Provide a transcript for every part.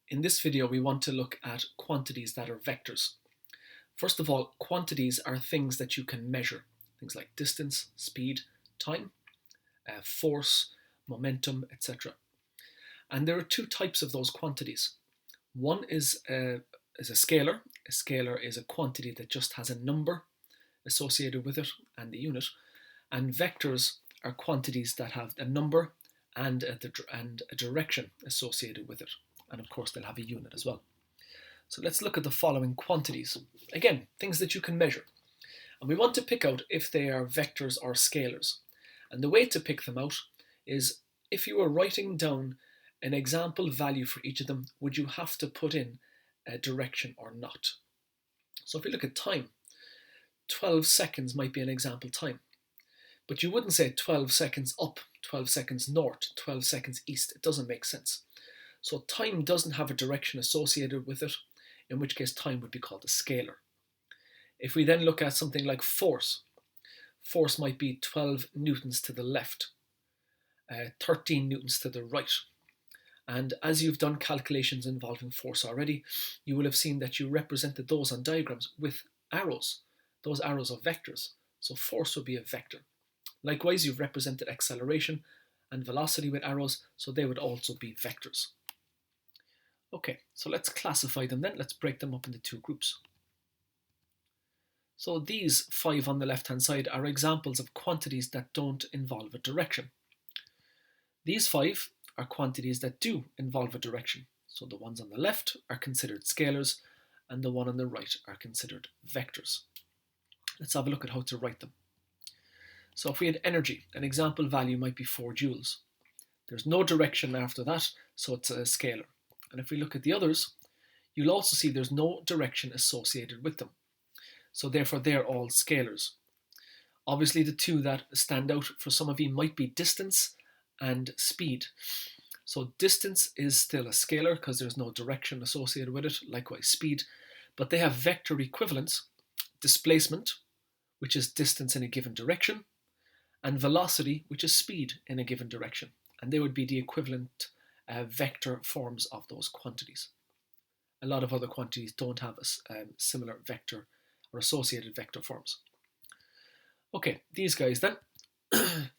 In this video, we want to look at quantities that are vectors. First of all, quantities are things that you can measure. Things like distance, speed, time, force, momentum, etc. And there are two types of those quantities. One is a scalar. A scalar is a quantity that just has a number associated with it and the unit. And vectors are quantities that have a number and a direction associated with it. And of course, they'll have a unit as well. So let's look at the following quantities. Again, things that you can measure. And we want to pick out if they are vectors or scalars. And the way to pick them out is if you were writing down an example value for each of them, would you have to put in a direction or not? So if you look at time, 12 seconds might be an example time. But you wouldn't say 12 seconds up, 12 seconds north, 12 seconds east. It doesn't make sense. So time doesn't have a direction associated with it, in which case time would be called a scalar. If we then look at something like force, force might be 12 newtons to the left, 13 newtons to the right. And as you've done calculations involving force already, you will have seen that you represented those on diagrams with arrows. Those arrows are vectors. So force would be a vector. Likewise, you've represented acceleration and velocity with arrows, so they would also be vectors. Okay, so let's classify them then. Let's break them up into two groups. So these 5 on the left-hand side are examples of quantities that don't involve a direction. These 5 are quantities that do involve a direction. So the ones on the left are considered scalars, and the one on the right are considered vectors. Let's have a look at how to write them. So if we had energy, an example value might be 4 joules. There's no direction after that, so it's a scalar. And if we look at the others, you'll also see there's no direction associated with them. So therefore, they're all scalars. Obviously, the two that stand out for some of you might be distance and speed. So distance is still a scalar because there's no direction associated with it, likewise speed. But they have vector equivalents, displacement, which is distance in a given direction, and velocity, which is speed in a given direction. And they would be the equivalent vector forms of those quantities. A lot of other quantities don't have a similar vector or associated vector forms. Okay, these guys then,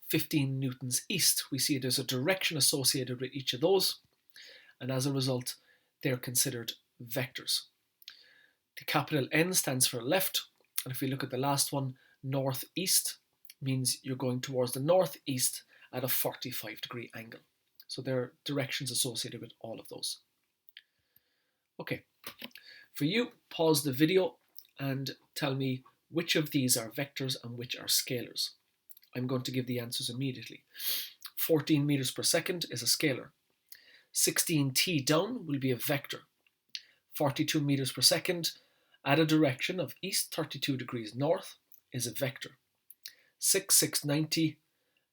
15 newtons east. We see there's a direction associated with each of those, and as a result, they're considered vectors. The capital N stands for left, and if we look at the last one, northeast, means you're going towards the northeast at a 45-degree angle. So there are directions associated with all of those. Okay, for you, pause the video and tell me which of these are vectors and which are scalars. I'm going to give the answers immediately. 14 meters per second is a scalar. 16 t down will be a vector. 42 meters per second at a direction of east 32 degrees north is a vector. 690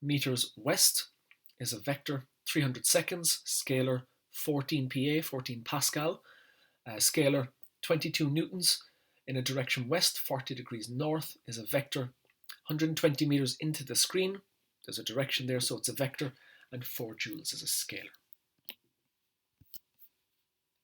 meters west is a vector. 300 seconds, scalar. 14 pa, 14 Pascal, scalar. 22 newtons in a direction west, 40 degrees north is a vector. 120 meters into the screen, there's a direction there, so it's a vector, and 4 joules is a scalar.